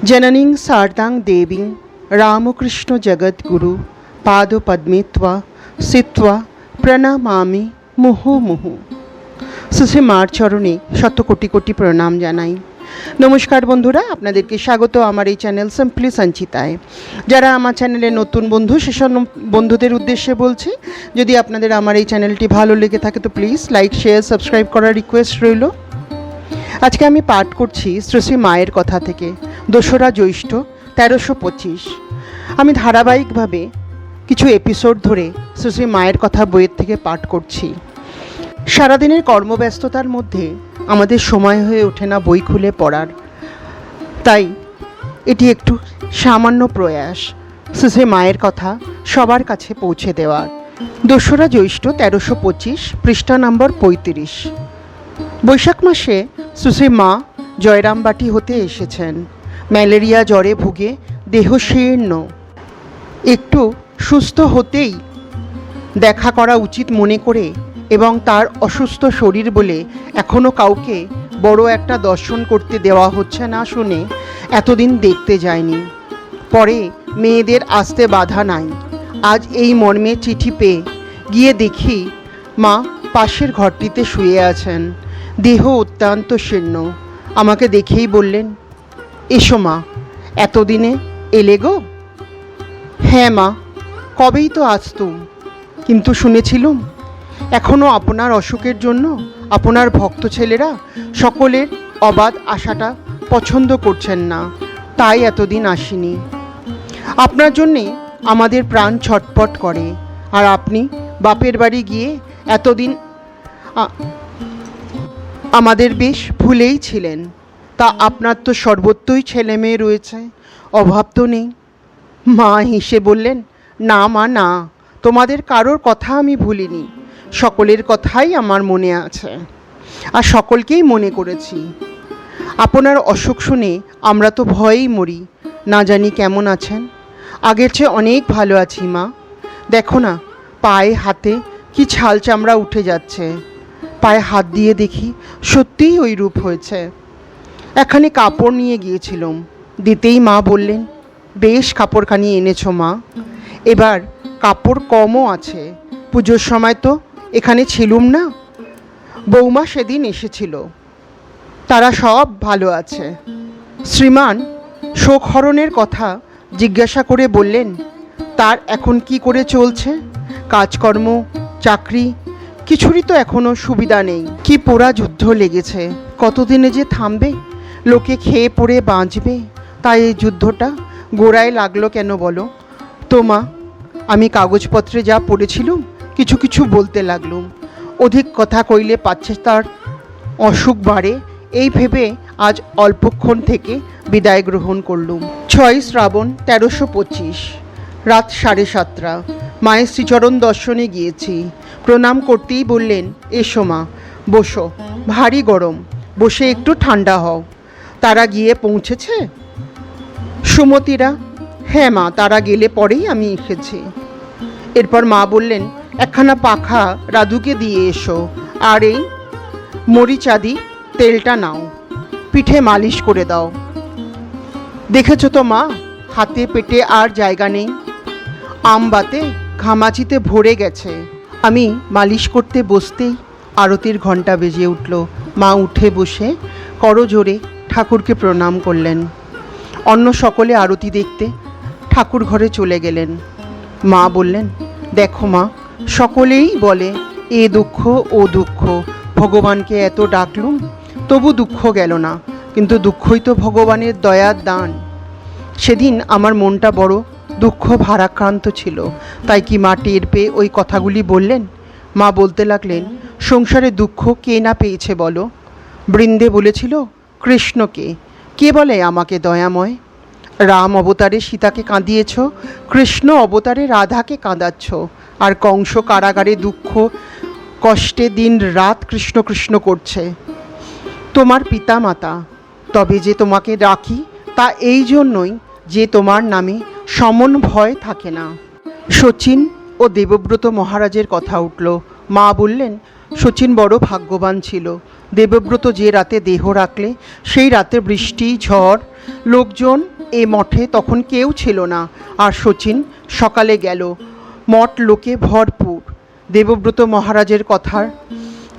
जननीं शारदां देवीं रामकृष्ण जगद्गुरु पादपद्मे स्थित्वा प्रणामामि मुहुर्मुहुः। শ্রী মার চরণে শত কোটি কোটি প্রণাম জানাই। নমস্কার বন্ধুরা, আপনাদেরকে স্বাগত আমার এই চ্যানেল সিম্পলি সঞ্চিতায়। যারা আমার চ্যানেলে নতুন বন্ধু, সেসব বন্ধুদের উদ্দেশ্যে বলছি, যদি আপনাদের আমার এই চ্যানেলটি ভালো লেগে থাকে তো প্লিজ লাইক, শেয়ার, সাবস্ক্রাইব করার রিকোয়েস্ট রইল। আজকে আমি পাঠ করছি শ্রী মায়ের কথা থেকে, 2রা জ্যৈষ্ঠ 1325। আমি ধারাবাহিকভাবে কিছু এপিসোড ধরে শ্রী মায়ের কথা বইয়ের থেকে পাঠ করছি। সারাদিনের কর্মব্যস্ততার মধ্যে আমাদের সময় হয়ে ওঠে না বই খুলে পড়ার, তাই এটি একটু সামান্য প্রয়াস শ্রী মায়ের কথা সবার কাছে পৌঁছে দেওয়ার। 2রা জ্যৈষ্ঠ 1325, পৃষ্ঠা নম্বর 35। বৈশাখ মাসে শ্রী মা জয়রামবাটি হতে এসেছেন। ম্যালেরিয়া জ্বরে ভুগে দেহ শীর্ণ, একটু সুস্থ হতেই দেখা করা উচিত মনে করে এবং তার অসুস্থ শরীর বলে এখনও কাউকে বড় একটা দর্শন করতে দেওয়া হচ্ছে না শুনে এতদিন দেখতে যায়নি। পরে মেয়েদের আসতে বাধা নাই। আজ এই মর্মে চিঠি পেয়ে গিয়ে দেখি মা পাশের ঘরটিতে শুয়ে আছেন, দেহ অত্যন্ত শীর্ণ। আমাকে দেখেই বললেন, এসো মা, এতদিনে এলে গো? হ্যাঁ মা, কবেই তো আসতুম, কিন্তু শুনেছিলুম এখনও আপনার অসুখের জন্য আপনার ভক্ত ছেলেরা সকলের অবাধ আশাটা পছন্দ করছেন না, তাই এতদিন আসিনি। আপনার জন্যে আমাদের প্রাণ ছটপট করে, আর আপনি বাপের বাড়ি গিয়ে এতদিন আমাদের বেশ ভুলেই ছিলেন। তা আপনার তো সর্বত্রই ছেলে মেয়ে রয়েছে, অভাব তো নেই। মা হেসে বললেন, না মা না, তোমাদের কারোর কথা আমি ভুলিনি, সকলের কথাই আমার মনে আছে, আর সকলকেই মনে করেছি। আপনার অসুখ শুনে আমরা তো ভয়েই মরি, না জানি কেমন আছেন। আগের চেয়ে অনেক ভালো আছি মা। দেখো না, পায়ে হাতে কি ছাল চামড়া উঠে যাচ্ছে। পায়ে হাত দিয়ে দেখি সত্যিই ওই রূপ হয়েছে। এখানে কাপড় নিয়ে গিয়েছিলাম, দিতেই মা বললেন, বেশ কাপড়খানি এনেছো মা, এবার কাপড় কমও আছে। পুজোর সময় তো এখানে ছিলুম না, বৌমা সেদিন এসেছিল, তারা সব ভালো আছে। শ্রীমান শোকহরণের কথা জিজ্ঞাসা করে বললেন, তার এখন কি করে চলছে? কাজকর্ম, চাকরি কিছুরই তো এখনও সুবিধা নেই। কি পোড়া যুদ্ধ লেগেছে, কতদিনে যে থামবে? লোকে খেয়ে পড়ে বাঁচবে, তাই এই যুদ্ধটা গোড়ায় লাগলো কেন বলো তো মা? আমি কাগজপত্রে যা পড়েছিলুম কিছু কিছু বলতে লাগলুম। অধিক কথা কইলে পাচ্ছে তার অসুখ বাড়ে, এই ভেবে আজ অল্পক্ষণ থেকে বিদায় গ্রহণ করলুম। 6 শ্রাবণ 1325, রাত 7:30। মায়ের শ্রীচরণ দর্শনে গিয়েছি। প্রণাম করতেই বললেন, এসো মা, বসো, ভারী গরম, বসে একটু ঠান্ডা হও। তারা গিয়ে পৌঁছেছে? সুমতিরা? হ্যাঁ মা, তারা গেলে পরেই আমি এসেছি। এরপর মা বললেন, একখানা পাখা রাধুকে দিয়ে এসো, আর এই মরিচাদি তেলটা নাও, পিঠে মালিশ করে দাও। দেখেছো তো মা, হাতে পেটে আর জায়গা নেই, আমবাতে ঘামাচিতে ভরে গেছে। আমি মালিশ করতে বসতেই আরতির ঘণ্টা বেজে উঠল। মা উঠে বসে করজোড়ে ঠাকুরকে প্রণাম করলেন। অন্য সকলে আরতি দেখতে ঠাকুর ঘরে চলে গেলেন। মা বললেন, দেখো মা, সকলেই বলে এ দুঃখ ও দুঃখ, ভগবানকে এত ডাকলুম তবু দুঃখ গেল না, কিন্তু দুঃখই তো ভগবানের দয়ার দান। সেদিন আমার মনটা বড় দুঃখ ভারাক্রান্ত ছিল, তাই কি মা টের পেয়ে ওই কথাগুলি বললেন? মা বলতে লাগলেন, সংসারে দুঃখ কে না পেয়েছে বলো? বৃন্দে বলেছিল কৃষ্ণকে, কে বলে আমাকে দয়াময়? রাম অবতারে সীতাকে কাঁদিয়েছ, কৃষ্ণ অবতারে রাধাকে কাঁদাচ্ছ, আর কংস কারাগারে দুঃখ কষ্টে দিন রাত কৃষ্ণ কৃষ্ণ করছে। তোমার পিতা মাতা, তবে যে তোমাকে ডাকি তা এই জন্যই যে তোমার নামে সমন ভয় থাকে না। শচীন ও দেবব্রত মহারাজের কথা উঠল। মা বললেন, শচীন বড় ভাগ্যবান ছিল। দেবব্রত যে রাতে দেহ রাখলে সেই রাতে বৃষ্টি, ঝড়, লোকজন এ মঠে তখন কেউ ছিল না। আর শচীন সকালে গেল। মঠ লোকে ভরপুর। দেবব্রত মহারাজের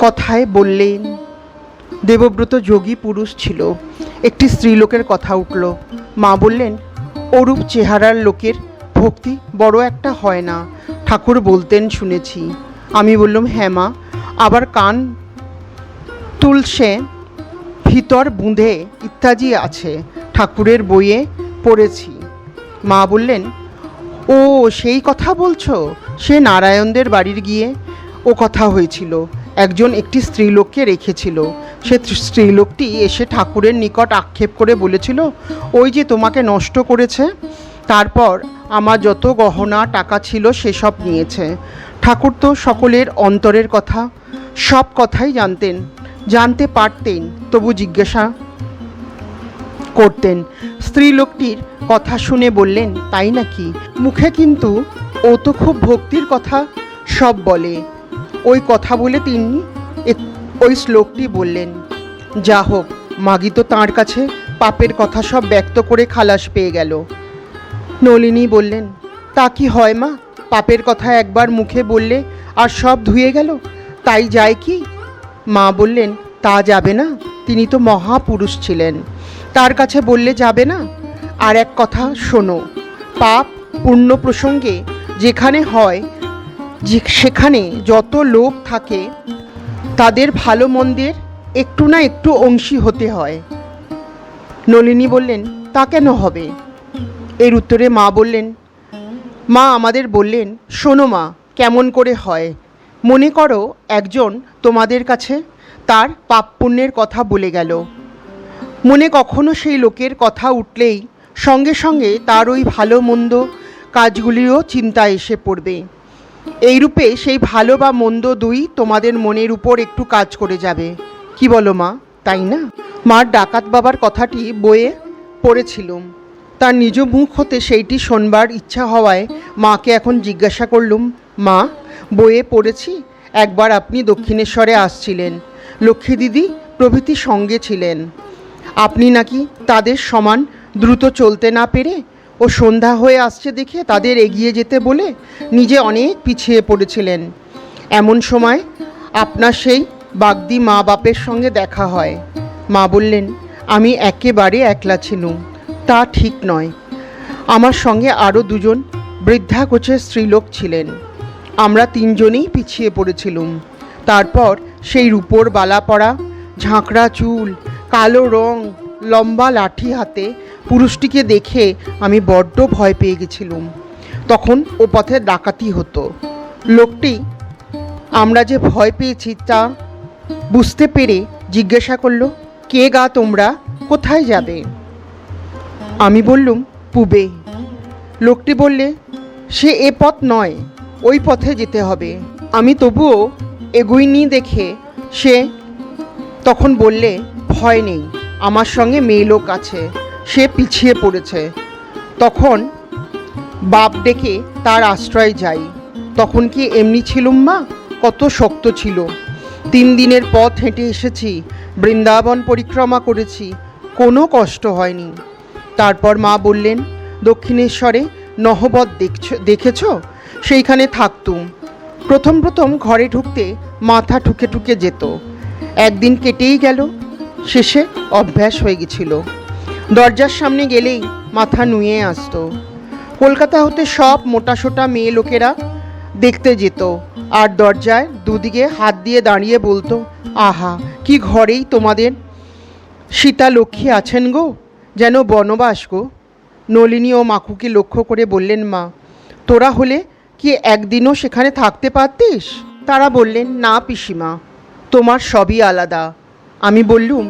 কথায় বললেন। দেবব্রত যোগী পুরুষ ছিল। একটি স্ত্রীলোকের কথা উঠল। মা বললেন, ওরূপ চেহারার লোকের ভক্তি বড় একটা হয় না, ঠাকুর বলতেন শুনেছি। আমি বললাম, হ্যাঁ মা। আবার কান তুলসে, ভিতর বুঁধে ইত্যাদি আছে, ঠাকুরের বইয়ে পড়েছি। মা বললেন, ও সেই কথা বলছো? সে নারায়ণদের বাড়ির গিয়ে ও কথা হয়েছিল। একজন একটি স্ত্রীলোককে রেখেছিল। সে স্ত্রীলোকটি এসে ঠাকুরের নিকট আক্ষেপ করে বলেছিল, ওই যে তোমাকে নষ্ট করেছে। তারপর আমার যত গহনা টাকা ছিল সেসব নিয়েছে। ঠাকুর তো সকলের অন্তরের কথা, সব কথাই জানতে পারতেন, তবু জিজ্ঞাসা করতেন। স্ত্রীলোকটির কথা শুনে বললেন, তাই নাকি? মুখে কিন্তু ও তো খুব ভক্তির কথা সব বলে। ওই কথা বলে তিনি ওই শ্লোকটি বললেন। যা হোক, মাগি তো তাঁর কাছে পাপের কথা সব ব্যক্ত করে খালাস পেয়ে গেল। নলিনী বললেন, তা কি হয় মা? পাপের কথা একবার মুখে বললে আর সব ধুয়ে গেল, তাই যায় কি? মা বললেন, তা যাবে না, তিনি তো মহাপুরুষ ছিলেন, তার কাছে বললে যাবে না? আর এক কথা শোনো, পাপ পুণ্য প্রসঙ্গে যেখানে হয়, সেখানে যত লোক থাকে তাদের ভালো মন্দের একটু না একটু অংশী হতে হয়। নলিনী বললেন, তা কেন হবে? এর উত্তরে মা বললেন, মা আমাদের বললেন, শোনো মা, কেমন করে হয়। মনে করো একজন তোমাদের কাছে তার পাপ পুণ্যের কথা বলে গেল। মনে কখনো সেই লোকের কথা উঠলেই সঙ্গে সঙ্গে তার ওই ভালো মন্দ কাজগুলিও চিন্তা এসে পড়বে। এইরূপে সেই ভালো বা মন্দ দুই তোমাদের মনের উপর একটু কাজ করে যাবে। কি বলো মা, তাই না? মার ডাকাত বাবার কথাটি বইয়ে পড়েছিলুম। তার নিজ মুখ হতে সেইটি শোনবার ইচ্ছা হওয়ায় মাকে এখন জিজ্ঞাসা করলুম, মা, বইয়ে পড়েছি একবার আপনি দক্ষিণেশ্বরে আসছিলেন, লক্ষ্মী দিদি প্রভৃতি সঙ্গে ছিলেন। আপনি নাকি তাদের সমান দ্রুত চলতে না পেরে ও সন্ধ্যা হয়ে আসছে দেখে তাদের এগিয়ে যেতে বলে নিজে অনেক পিছিয়ে পড়েছিলেন। এমন সময় আপনার সেই বাগদি মা বাপের সঙ্গে দেখা হয়। মা বললেন, আমি একেবারে একলা ছিলুম। তা ঠিক নয়, আমার সঙ্গে আরও দুজন বৃদ্ধা কোচের স্ত্রীলোক ছিলেন। আমরা তিনজনেই পিছিয়ে পড়েছিলুম। তারপর সেই রূপোর বালা পরা, ঝাঁকড়া চুল, কালো রং, লম্বা লাঠি হাতে পুরুষটিকে দেখে আমি বড্ড ভয় পেয়ে গেছিলুম। তখন ও পথে ডাকাতি হতো। লোকটি আমরা যে ভয় পেয়েছি তা বুঝতে পেরে জিজ্ঞাসা করলো, কে গা তোমরা, কোথায় যাবে? আমি বললুম, পূবে। লোকটি বললে, সে এ পথ নয়, ওই পথে যেতে হবে। আমি তবুও এগোইনি দেখে সে তখন বললে, ভয় নেই, আমার সঙ্গে মেয়ে লোক আছে, সে পিছিয়ে পড়েছে। তখন বাপ ডেকে তার আশ্রয় যাই। তখন কি এমনি ছিলুম মা? কত শক্ত ছিল। 3 দিনের পথ হেঁটে এসেছি, বৃন্দাবন পরিক্রমা করেছি, কোনো কষ্ট হয়নি। তারপর মা বললেন, দক্ষিণেশ্বরে নহবত দেখেছ? সেইখানে থাকতুম। প্রথম ঘরে ঢুকতে মাথা ঠুকে ঠুকে যেত। একদিন কেটেই গেল, শেষে অভ্যাস হয়ে গেছিল। দরজার সামনে গেলেই মাথা নুয়ে আসতো। কলকাতা হতে সব মোটাসোটা মেয়ে লোকেরা দেখতে যেত, আর দরজায় দুদিকে হাত দিয়ে দাঁড়িয়ে বলতো, আহা, কি ঘরেই তোমাদের সীতা লক্ষ্মী আছেন গো, যেন বনবাস গো। নলিনী ও মাকুকে লক্ষ্য করে বললেন, মা, তোরা হলে কি একদিনও সেখানে থাকতে পারতিস? তারা বললেন, না পিসিমা, তোমার সবই আলাদা। আমি বললুম,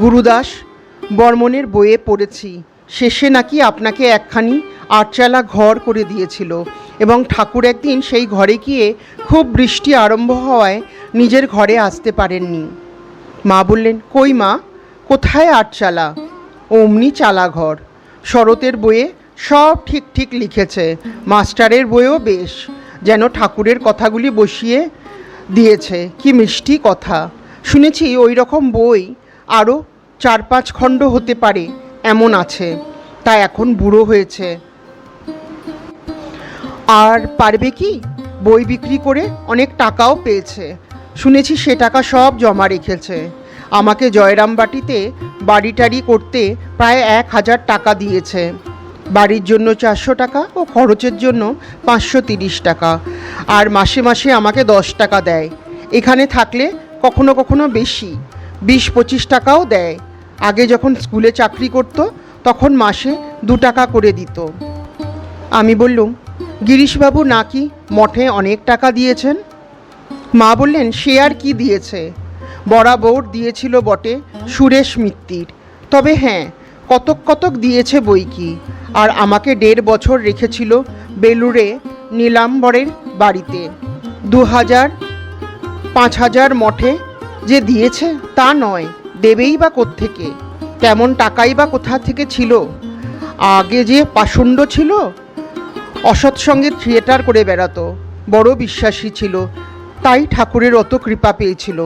গুরুদাস বর্মনের বইয়ে পড়েছি, শেষে নাকি আপনাকে একখানি 8 চালা ঘর করে দিয়েছিল, এবং ঠাকুর একদিন সেই ঘরে গিয়ে খুব বৃষ্টি আরম্ভ হওয়ায় নিজের ঘরে আসতে পারেননি। মা বললেন, কই মা, কোথায় 8 চালা? অমনি চালা ঘর। শরতের বইয়ে সব ঠিক ঠিক লিখেছে, মাস্টারের বইও বেশ, যেন ঠাকুরের কথাগুলি বসিয়ে দিয়েছে। কি মিষ্টি কথা! শুনেছি ওই রকম বই আরও 4-5 খণ্ড হতে পারে, এমন আছে, তা এখন বুড়ো হয়েছে। আর পারবে কি, বই বিক্রি করে অনেক টাকাও পেয়েছে, শুনেছি সে টাকা সব জমা রেখেছে। আমাকে জয়রামবাটিতে বাড়ি টাড়ি করতে প্রায় 1,000 টাকা দিয়েছে। বাড়ির জন্য 400 টাকা ও খরচের জন্য 530 টাকা, আর মাসে মাসে আমাকে 10 টাকা দেয়। এখানে থাকলে কখনো কখনো বেশি, 20-25 টাকাও দেয়। আগে যখন স্কুলে চাকরি করতো তখন মাসে 2 টাকা করে দিত। আমি বললুম, গিরিশবাবু নাকি মঠে অনেক টাকা দিয়েছেন? মা বললেন, সে আর কি দিয়েছে, বরাবর দিয়েছিল বটে সুরেশ মিত্তির, তবে হ্যাঁ কতক কতক দিয়েছে বই কি। আর আমাকে 1.5 বছর রেখেছিল বেলুড়ে নীলাম্বরের বাড়িতে। 2,000-5,000 মঠে যে দিয়েছে তা নয়, দেবেই বা কোত্থেকে, তেমন টাকাই বা কোথা থেকে ছিল। আগে যে পাষণ্ড ছিল, অসৎসঙ্গে থিয়েটার করে বেড়াতো, বড় বিশ্বাসী ছিল, তাই ঠাকুরের অত কৃপা পেয়েছিল।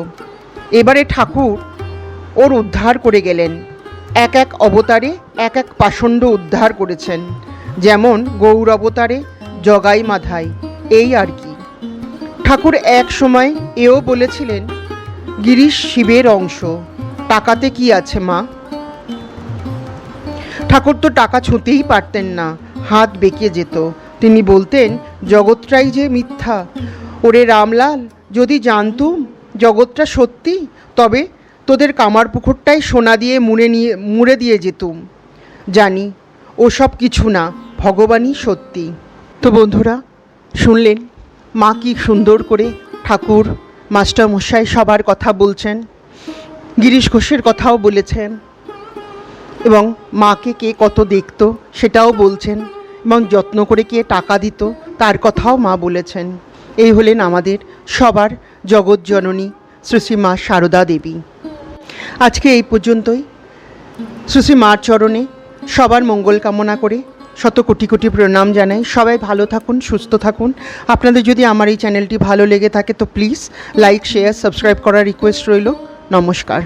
এবারে ঠাকুর ওর উদ্ধার করে গেলেন, এক এক অবতারে এক এক পাষণ্ড উদ্ধার করেছেন, যেমন গৌর অবতারে জগাই মাধাই, এই আর কি। ঠাকুর এক সময় এও বলেছিলেন, গিরিশ শিবের অংশ, টাকাতে কি আছে মা? ঠাকুর তো টাকা ছুঁতেই পারতেন না, হাত বেঁকে যেত। তিনি বলতেন, জগৎটাই যে মিথ্যা। ওরে রামলাল, যদি জানতুম জগৎটা সত্যি, তবে তোদের কামার পুকুরটাই সোনা দিয়ে মুড়ে দিয়ে যেতুম। জানি ওসব কিছু না, ভগবানই সত্যি। তো বন্ধুরা, শুনলেন মা কি সুন্দর করে ঠাকুর, মাস্টারমশাই সবার কথা বলছেন, গিরিশ ঘোষের কথাও বলেছেন, এবং মাকে কে কত দেখতো সেটাও বলছেন, এবং যত্ন করে কে টাকা দিত তার কথাও মা বলেছেন। এই হলেন আমাদের সবার জগৎজননী শ্রী শ্রী মা সারদা দেবী। আজকে এই পর্যন্তই। শ্রী শ্রী মার চরণে সবার মঙ্গল কামনা করে শত কোটি কোটি প্রণাম জানাই। সবাই ভালো থাকুন, সুস্থ থাকুন। আপনাদের যদি আমার এই চ্যানেলটি ভালো লেগে থাকে তো প্লিজ লাইক, শেয়ার, সাবস্ক্রাইব করার রিকোয়েস্ট রইল। নমস্কার।